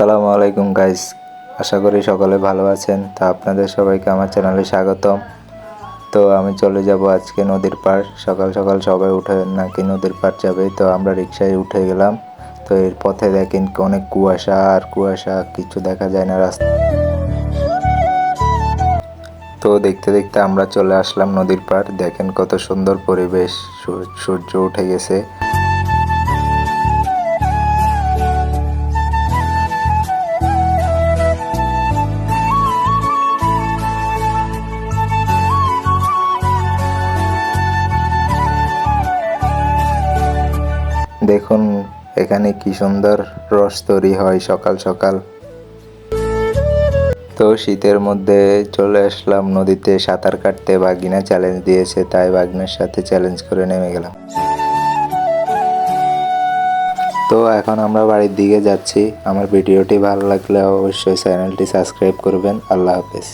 আসসালামু আলাইকুম গাইস, আশা করি সকলে ভালো আছেন। তো আপনাদের সবাইকে আমার চ্যানেলে স্বাগতম। তো আমি চলে যাব আজকে নদীর পাড়। সকাল সকাল সবাই উঠে নাকি নদীর পাড় যাবে, তো আমরা রিক্সায় উঠে গেলাম। তো এর পথে দেখেন অনেক কুয়াশা আর কুয়াশা, কিছু দেখা যায় না রাস্তা। তো দেখতে দেখতে আমরা চলে আসলাম নদীর পাড়। দেখেন কত সুন্দর পরিবেশ, সূর্য উঠে গেছে। দেখুন এখানে কি সুন্দর রস তৈরি হয় সকাল সকাল। তো শীতের মধ্যে চলে আসলাম নদীতে সাঁতার কাটতে। বাগিনা চ্যালেঞ্জ দিয়েছে, তাই বাগিনার সাথে চ্যালেঞ্জ করে নেমে গেলাম। তো এখন আমরা বাড়ির দিকে যাচ্ছি। আমার ভিডিওটি ভালো লাগলে অবশ্যই চ্যানেলটি সাবস্ক্রাইব করবেন। আল্লাহ হাফেজ।